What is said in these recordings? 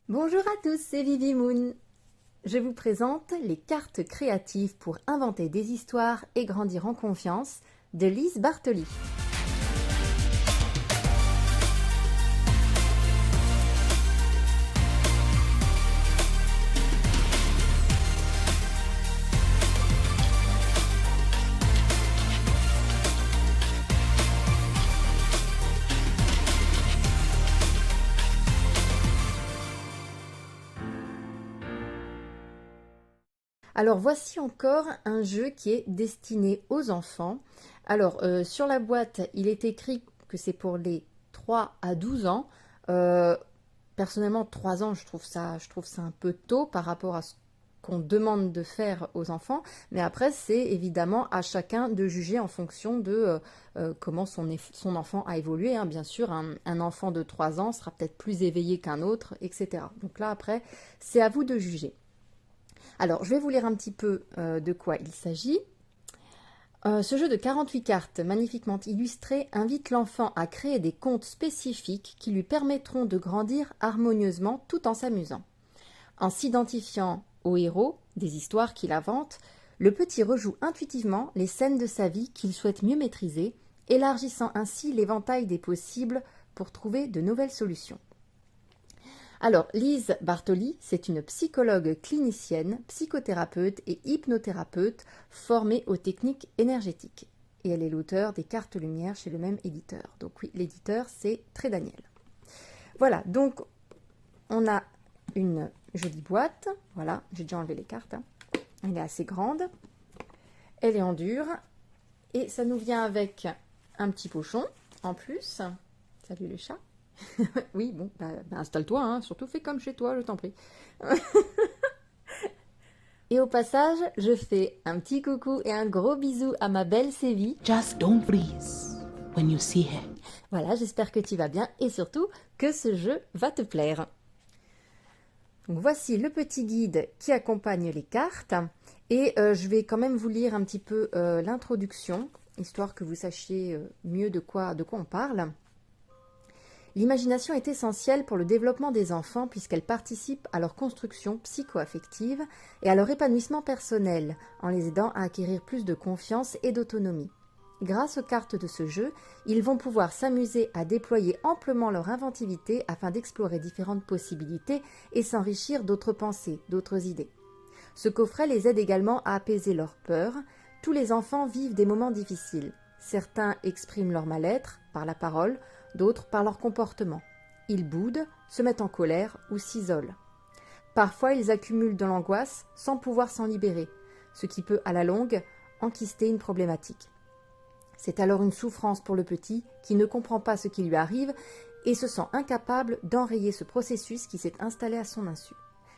Bonjour à tous, c'est Vivi Moon. Je vous présente les cartes créatives pour inventer des histoires et grandir en confiance de Lise Bartoli. Alors voici encore un jeu qui est destiné aux enfants. Alors sur la boîte, il est écrit que c'est pour les 3 à 12 ans. Euh, Personnellement, 3 ans, je trouve ça un peu tôt par rapport à ce qu'on demande de faire aux enfants. Mais après, c'est évidemment à chacun de juger en fonction de comment son enfant a évolué, hein. Bien sûr, un enfant de 3 ans sera peut-être plus éveillé qu'un autre, etc. Donc là, après, c'est à vous de juger. Alors, je vais vous lire un petit peu de quoi il s'agit. Ce jeu de 48 cartes magnifiquement illustré invite l'enfant à créer des contes spécifiques qui lui permettront de grandir harmonieusement tout en s'amusant. En s'identifiant au héros des histoires qu'il invente, le petit rejoue intuitivement les scènes de sa vie qu'il souhaite mieux maîtriser, élargissant ainsi l'éventail des possibles pour trouver de nouvelles solutions. Alors, Lise Bartoli, c'est une psychologue clinicienne, psychothérapeute et hypnothérapeute formée aux techniques énergétiques. Et elle est l'auteure des cartes lumière chez le même éditeur. Donc oui, l'éditeur, c'est Très Daniel. Voilà, donc on a une jolie boîte. Voilà, j'ai déjà enlevé les cartes, hein. Elle est assez grande. Elle est en dur. Et ça nous vient avec un petit pochon en plus. Salut le chat. Oui, bon, installe-toi, hein, surtout fais comme chez toi, je t'en prie. Et au passage, je fais un petit coucou et un gros bisou à ma belle Sévie. Just don't freeze when you see her. Voilà, j'espère que tu vas bien et surtout que ce jeu va te plaire. Donc voici le petit guide qui accompagne les cartes. Et je vais quand même vous lire un petit peu l'introduction, histoire que vous sachiez mieux de quoi on parle. L'imagination est essentielle pour le développement des enfants puisqu'elle participe à leur construction psycho-affective et à leur épanouissement personnel en les aidant à acquérir plus de confiance et d'autonomie. Grâce aux cartes de ce jeu, ils vont pouvoir s'amuser à déployer amplement leur inventivité afin d'explorer différentes possibilités et s'enrichir d'autres pensées, d'autres idées. Ce coffret les aide également à apaiser leurs peurs. Tous les enfants vivent des moments difficiles. Certains expriment leur mal-être par la parole, d'autres par leur comportement. Ils boudent, se mettent en colère ou s'isolent. Parfois, ils accumulent de l'angoisse sans pouvoir s'en libérer, ce qui peut, à la longue, enquister une problématique. C'est alors une souffrance pour le petit qui ne comprend pas ce qui lui arrive et se sent incapable d'enrayer ce processus qui s'est installé à son insu.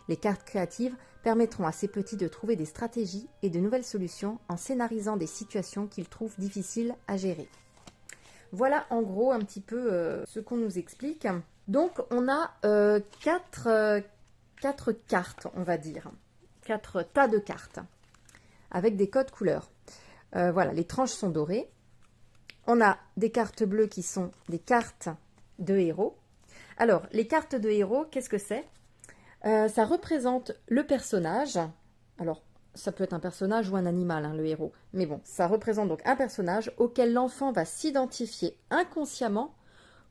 Les cartes créatives permettront à ces petits de trouver des stratégies et de nouvelles solutions en scénarisant des situations qu'ils trouvent difficiles à gérer. Voilà en gros un petit peu ce qu'on nous explique. Donc on a quatre cartes, on va dire. 4 tas de cartes avec des codes couleurs. Voilà, les tranches sont dorées. On a des cartes bleues qui sont des cartes de héros. Alors, les cartes de héros, qu'est-ce que c'est ? Ça représente le personnage. Alors, ça peut être un personnage ou un animal, hein, le héros. Mais bon, ça représente donc un personnage auquel l'enfant va s'identifier inconsciemment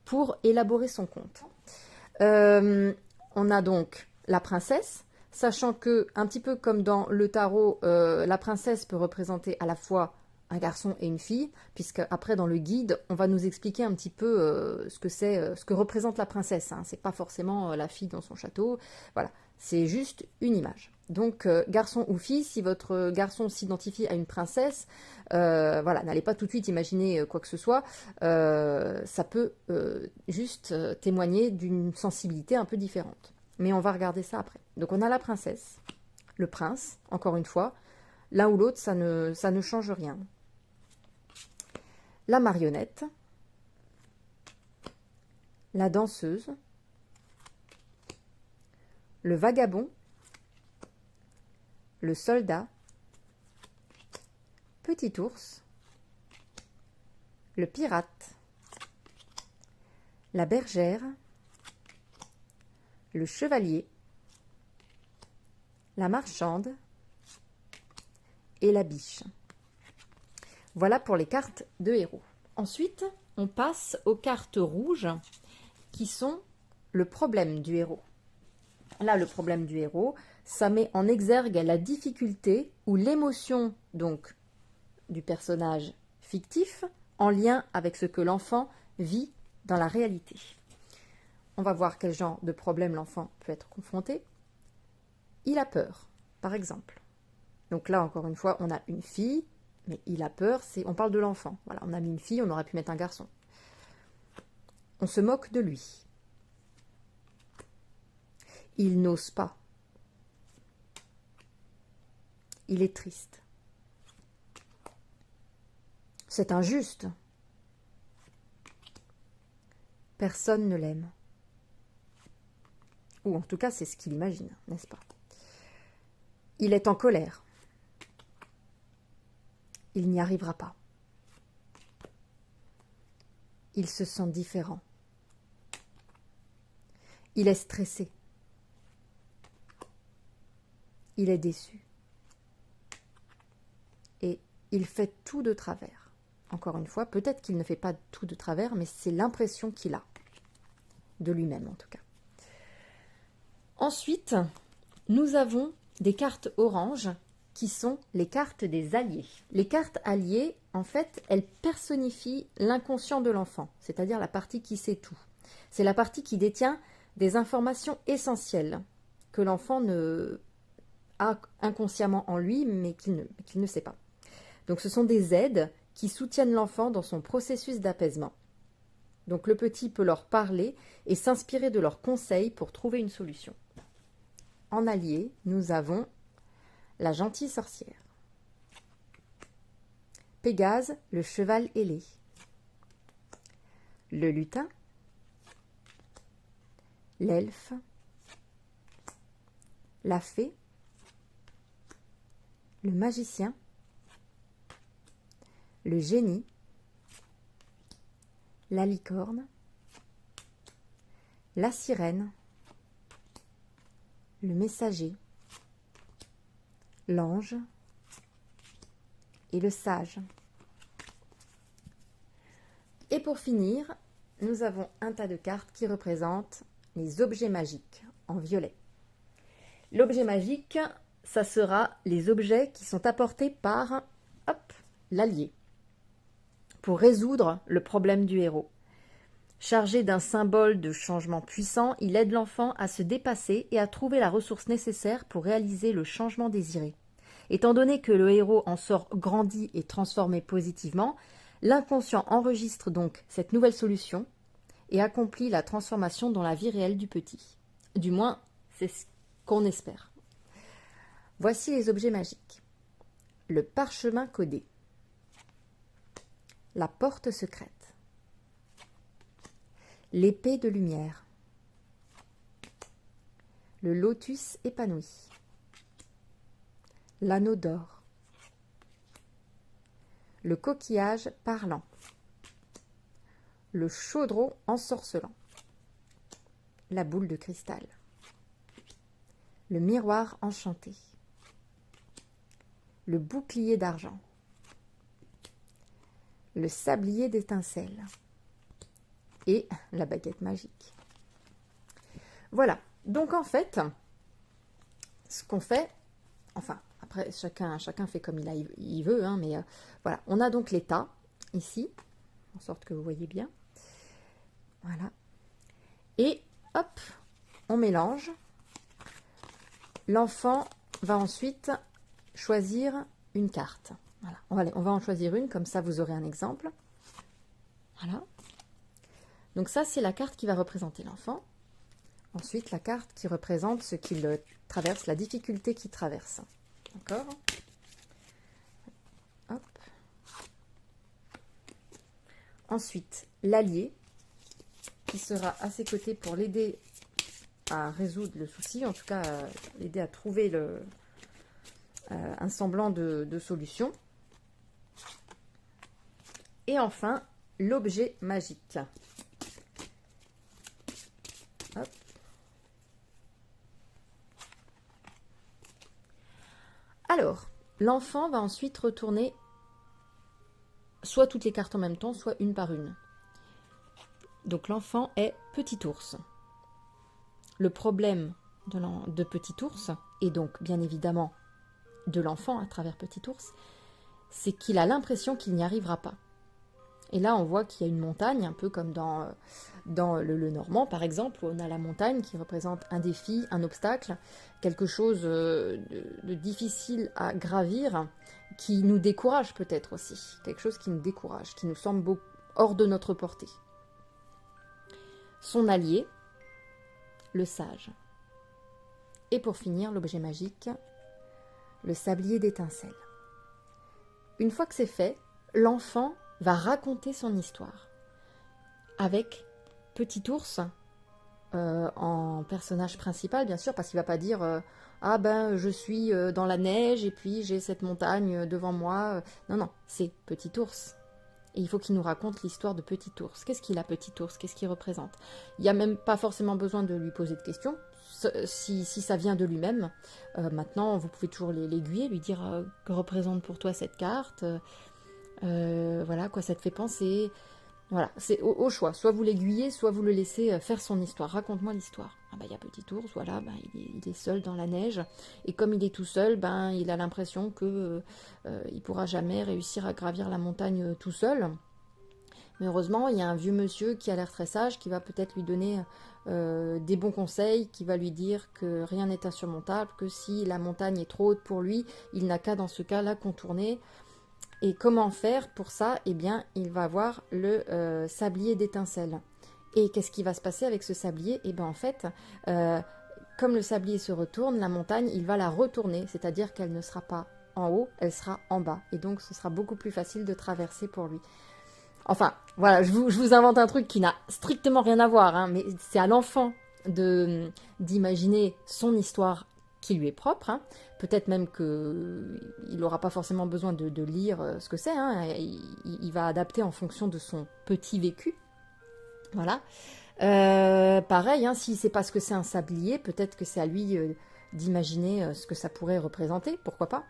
pour élaborer son conte. On a donc la princesse, sachant que, un petit peu comme dans le tarot, la princesse peut représenter à la fois un garçon et une fille, puisque après dans le guide, on va nous expliquer un petit peu ce que représente la princesse, hein. C'est pas forcément la fille dans son château, voilà, c'est juste une image. Donc garçon ou fille, si votre garçon s'identifie à une princesse, voilà, n'allez pas tout de suite imaginer quoi que ce soit, ça peut juste témoigner d'une sensibilité un peu différente. Mais on va regarder ça après. Donc on a la princesse, le prince, encore une fois, l'un ou l'autre, ça ne change rien. La marionnette, la danseuse, le vagabond, le soldat, petit ours, le pirate, la bergère, le chevalier, la marchande et la biche. Voilà pour les cartes de héros. Ensuite, on passe aux cartes rouges qui sont le problème du héros. Là, le problème du héros, ça met en exergue la difficulté ou l'émotion donc du personnage fictif en lien avec ce que l'enfant vit dans la réalité. On va voir quel genre de problème l'enfant peut être confronté. Il a peur, par exemple. Donc là, encore une fois, on a une fille, mais il a peur, on parle de l'enfant. Voilà, on a mis une fille, on aurait pu mettre un garçon. On se moque de lui. Il n'ose pas. Il est triste. C'est injuste. Personne ne l'aime. Ou en tout cas, c'est ce qu'il imagine, n'est-ce pas? Il est en colère. Il n'y arrivera pas. Il se sent différent. Il est stressé. Il est déçu. Et il fait tout de travers. Encore une fois, peut-être qu'il ne fait pas tout de travers, mais c'est l'impression qu'il a. De lui-même, en tout cas. Ensuite, nous avons des cartes oranges qui sont les cartes des alliés. Les cartes alliées, en fait, elles personnifient l'inconscient de l'enfant, c'est-à-dire la partie qui sait tout. C'est la partie qui détient des informations essentielles que l'enfant a inconsciemment en lui, mais qu'il ne sait pas. Donc ce sont des aides qui soutiennent l'enfant dans son processus d'apaisement. Donc le petit peut leur parler et s'inspirer de leurs conseils pour trouver une solution. En allié, nous avons la gentille sorcière, Pégase, le cheval ailé, le lutin, l'elfe, la fée, le magicien, le génie, la licorne, la sirène, le messager, l'ange et le sage. Et pour finir, nous avons un tas de cartes qui représentent les objets magiques en violet. L'objet magique, ça sera les objets qui sont apportés par l'allié pour résoudre le problème du héros. Chargé d'un symbole de changement puissant, il aide l'enfant à se dépasser et à trouver la ressource nécessaire pour réaliser le changement désiré. Étant donné que le héros en sort grandi et transformé positivement, l'inconscient enregistre donc cette nouvelle solution et accomplit la transformation dans la vie réelle du petit. Du moins, c'est ce qu'on espère. Voici les objets magiques. Le parchemin codé. La porte secrète. L'épée de lumière. Le lotus épanoui. L'anneau d'or. Le coquillage parlant. Le chaudron ensorcelant. La boule de cristal. Le miroir enchanté. Le bouclier d'argent. Le sablier d'étincelles. Et la baguette magique. Voilà. Donc en fait, ce qu'on fait, enfin, après chacun fait comme il veut, hein, mais voilà. On a donc l'état, ici, en sorte que vous voyez bien. Voilà. Et hop, on mélange. L'enfant va ensuite choisir une carte. Voilà. On va en choisir une, comme ça vous aurez un exemple. Voilà. Donc ça, c'est la carte qui va représenter l'enfant. Ensuite, la carte qui représente ce qu'il traverse, la difficulté qu'il traverse. D'accord? Hop. Ensuite, l'allié, qui sera à ses côtés pour l'aider à résoudre le souci, en tout cas l'aider à trouver un semblant de solution. Et enfin, l'objet magique. Hop. l'enfant va ensuite retourner soit toutes les cartes en même temps, soit une par une. Donc l'enfant est petit ours. Le problème de petit ours, et donc bien évidemment de l'enfant à travers petit ours, c'est qu'il a l'impression qu'il n'y arrivera pas. Et là, on voit qu'il y a une montagne, un peu comme dans le Normand, par exemple, où on a la montagne qui représente un défi, un obstacle, quelque chose de difficile à gravir, qui nous décourage peut-être aussi. Quelque chose qui nous décourage, qui nous semble hors de notre portée. Son allié, le sage. Et pour finir, l'objet magique, le sablier d'étincelles. Une fois que c'est fait, l'enfant va raconter son histoire avec petit ours en personnage principal, bien sûr, parce qu'il ne va pas dire ah ben je suis dans la neige et puis j'ai cette montagne devant moi. Non, non, c'est petit ours. Et il faut qu'il nous raconte l'histoire de petit ours. Qu'est-ce qu'il a, petit ours? Qu'est-ce qu'il représente? Il n'y a même pas forcément besoin de lui poser de questions. Si ça vient de lui-même, maintenant vous pouvez toujours l'aiguiller, lui dire que représente pour toi cette carte. Voilà, quoi ça te fait penser. Voilà, c'est au choix. Soit vous l'aiguillez, soit vous le laissez faire son histoire. Raconte-moi l'histoire. Ah bah il y a petit ours, voilà, bah, il est seul dans la neige. Et comme il est tout seul, ben il a l'impression que il pourra jamais réussir à gravir la montagne tout seul. Mais heureusement, il y a un vieux monsieur qui a l'air très sage, qui va peut-être lui donner des bons conseils, qui va lui dire que rien n'est insurmontable, que si la montagne est trop haute pour lui, il n'a qu'à dans ce cas la contourner. Et comment faire pour ça? Eh bien, il va avoir le sablier d'étincelles. Et qu'est-ce qui va se passer avec ce sablier? Eh bien, en fait, comme le sablier se retourne, la montagne, il va la retourner, c'est-à-dire qu'elle ne sera pas en haut, elle sera en bas. Et donc, ce sera beaucoup plus facile de traverser pour lui. Enfin, voilà, je vous invente un truc qui n'a strictement rien à voir, hein, mais c'est à l'enfant d'imaginer son histoire qui lui est propre. Hein. Peut-être même qu'il n'aura pas forcément besoin de lire ce que c'est. Hein. Il va adapter en fonction de son petit vécu. Voilà. Pareil, hein, s'il ne sait pas ce que c'est un sablier, peut-être que c'est à lui d'imaginer ce que ça pourrait représenter. Pourquoi pas?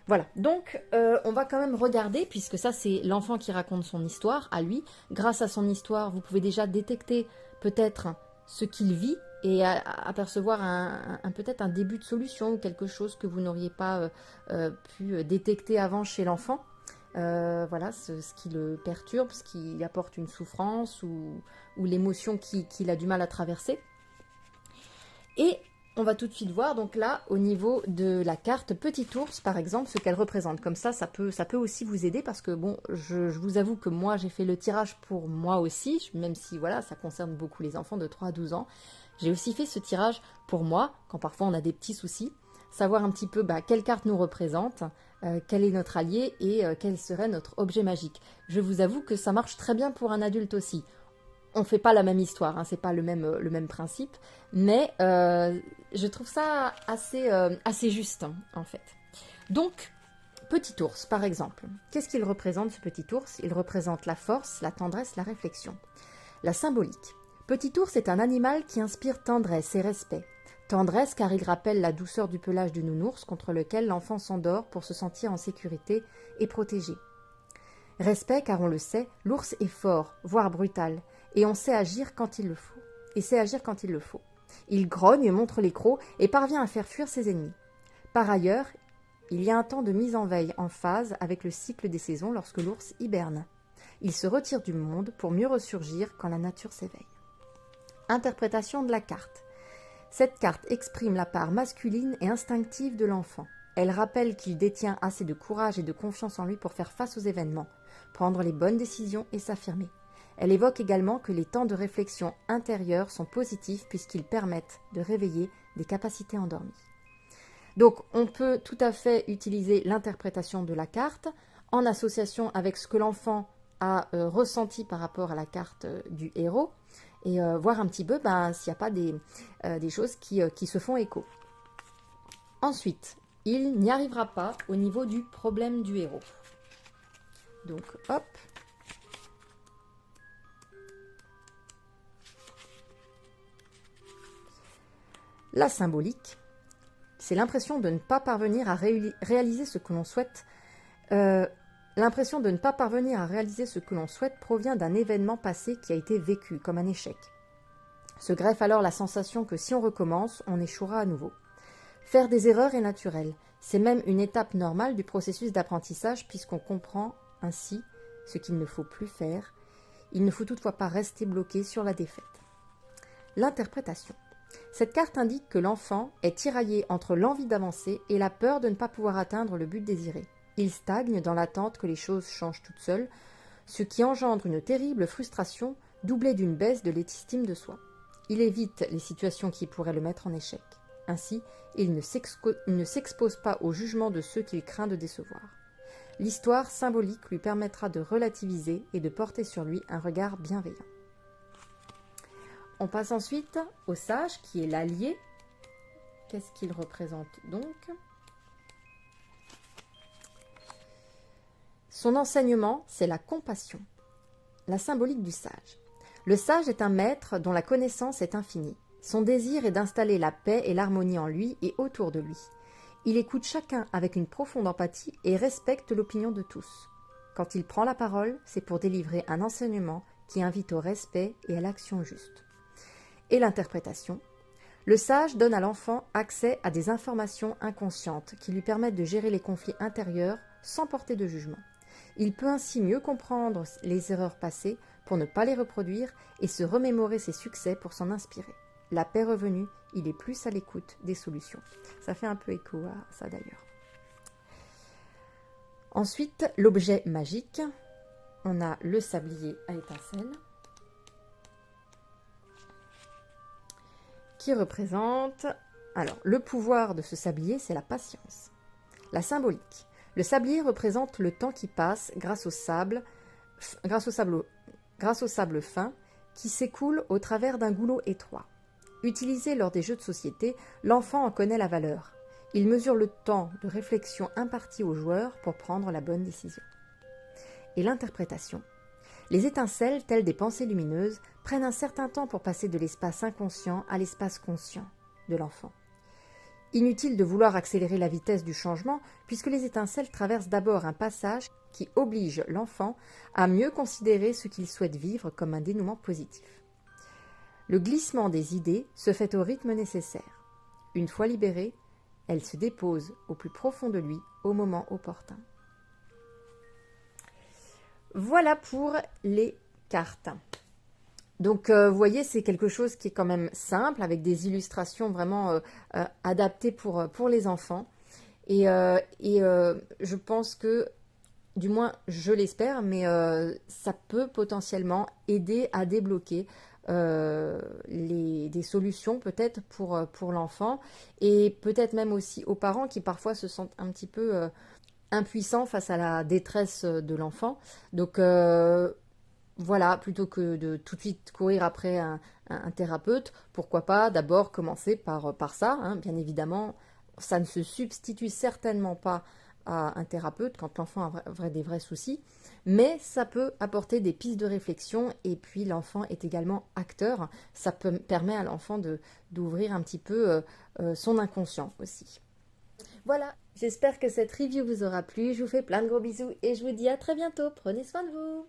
Voilà, donc on va quand même regarder, puisque ça c'est l'enfant qui raconte son histoire à lui. Grâce à son histoire, vous pouvez déjà détecter peut-être ce qu'il vit et apercevoir peut-être un début de solution ou quelque chose que vous n'auriez pas pu détecter avant chez l'enfant. Voilà, ce qui le perturbe, ce qui lui apporte une souffrance ou l'émotion qu'il a du mal à traverser. Et on va tout de suite voir, donc là, au niveau de la carte Petit Ours, par exemple, ce qu'elle représente. Comme ça peut aussi vous aider, parce que, bon, je vous avoue que moi, j'ai fait le tirage pour moi aussi, même si, voilà, ça concerne beaucoup les enfants de 3 à 12 ans. J'ai aussi fait ce tirage pour moi, quand parfois on a des petits soucis, savoir un petit peu quelle carte nous représente, quel est notre allié et quel serait notre objet magique. Je vous avoue que ça marche très bien pour un adulte aussi. On ne fait pas la même histoire, hein, c'est pas le même principe, mais je trouve ça assez juste, hein, en fait. Donc, petit ours, par exemple. Qu'est-ce qu'il représente, ce petit ours? Il représente la force, la tendresse, la réflexion. La symbolique. Petit ours est un animal qui inspire tendresse et respect. Tendresse car il rappelle la douceur du pelage du nounours contre lequel l'enfant s'endort pour se sentir en sécurité et protégé. Respect car on le sait, l'ours est fort, voire brutal, et on sait agir quand il le faut. Il grogne, montre les crocs et parvient à faire fuir ses ennemis. Par ailleurs, il y a un temps de mise en veille en phase avec le cycle des saisons lorsque l'ours hiberne. Il se retire du monde pour mieux ressurgir quand la nature s'éveille. Interprétation de la carte. Cette carte exprime la part masculine et instinctive de l'enfant. Elle rappelle qu'il détient assez de courage et de confiance en lui pour faire face aux événements, prendre les bonnes décisions et s'affirmer. Elle évoque également que les temps de réflexion intérieure sont positifs puisqu'ils permettent de réveiller des capacités endormies. Donc, on peut tout à fait utiliser l'interprétation de la carte en association avec ce que l'enfant a ressenti par rapport à la carte du héros et voir un petit peu s'il n'y a pas des choses qui se font écho. Ensuite, il n'y arrivera pas au niveau du problème du héros. Donc, hop. La symbolique. C'est l'impression de ne pas parvenir à réaliser ce que l'on souhaite. L'impression de ne pas parvenir à réaliser ce que l'on souhaite provient d'un événement passé qui a été vécu comme un échec. Se greffe alors la sensation que si on recommence, on échouera à nouveau. Faire des erreurs est naturel. C'est même une étape normale du processus d'apprentissage puisqu'on comprend ainsi ce qu'il ne faut plus faire. Il ne faut toutefois pas rester bloqué sur la défaite. L'interprétation. Cette carte indique que l'enfant est tiraillé entre l'envie d'avancer et la peur de ne pas pouvoir atteindre le but désiré. Il stagne dans l'attente que les choses changent toutes seules, ce qui engendre une terrible frustration doublée d'une baisse de l'estime de soi. Il évite les situations qui pourraient le mettre en échec. Ainsi, il ne s'expose pas au jugement de ceux qu'il craint de décevoir. L'histoire symbolique lui permettra de relativiser et de porter sur lui un regard bienveillant. On passe ensuite au sage qui est l'allié. Qu'est-ce qu'il représente donc ? Son enseignement, c'est la compassion, la symbolique du sage. Le sage est un maître dont la connaissance est infinie. Son désir est d'installer la paix et l'harmonie en lui et autour de lui. Il écoute chacun avec une profonde empathie et respecte l'opinion de tous. Quand il prend la parole, c'est pour délivrer un enseignement qui invite au respect et à l'action juste. Et l'interprétation. Le sage donne à l'enfant accès à des informations inconscientes qui lui permettent de gérer les conflits intérieurs sans porter de jugement. Il peut ainsi mieux comprendre les erreurs passées pour ne pas les reproduire et se remémorer ses succès pour s'en inspirer. La paix revenue, il est plus à l'écoute des solutions. Ça fait un peu écho à ça d'ailleurs. Ensuite, l'objet magique. On a le sablier à étincelles qui représente... Alors, le pouvoir de ce sablier, c'est la patience. La symbolique. Le sablier représente le temps qui passe grâce au sable fin qui s'écoule au travers d'un goulot étroit. Utilisé lors des jeux de société, l'enfant en connaît la valeur. Il mesure le temps de réflexion imparti au joueur pour prendre la bonne décision. Et l'interprétation. Les étincelles, telles des pensées lumineuses, prennent un certain temps pour passer de l'espace inconscient à l'espace conscient de l'enfant. Inutile de vouloir accélérer la vitesse du changement, puisque les étincelles traversent d'abord un passage qui oblige l'enfant à mieux considérer ce qu'il souhaite vivre comme un dénouement positif. Le glissement des idées se fait au rythme nécessaire. Une fois libérée, elle se dépose au plus profond de lui au moment opportun. Voilà pour les cartes. Donc, vous voyez, c'est quelque chose qui est quand même simple, avec des illustrations vraiment adaptées pour les enfants. Et je pense que, du moins, je l'espère, mais ça peut potentiellement aider à débloquer des solutions peut-être pour l'enfant, et peut-être même aussi aux parents qui parfois se sentent un petit peu impuissants face à la détresse de l'enfant. Donc, voilà, plutôt que de tout de suite courir après un thérapeute, pourquoi pas d'abord commencer par ça, hein. Bien évidemment, ça ne se substitue certainement pas à un thérapeute quand l'enfant a des vrais soucis, mais ça peut apporter des pistes de réflexion et puis l'enfant est également acteur. Ça permet à l'enfant d'ouvrir un petit peu son inconscient aussi. Voilà, j'espère que cette review vous aura plu. Je vous fais plein de gros bisous et je vous dis à très bientôt. Prenez soin de vous.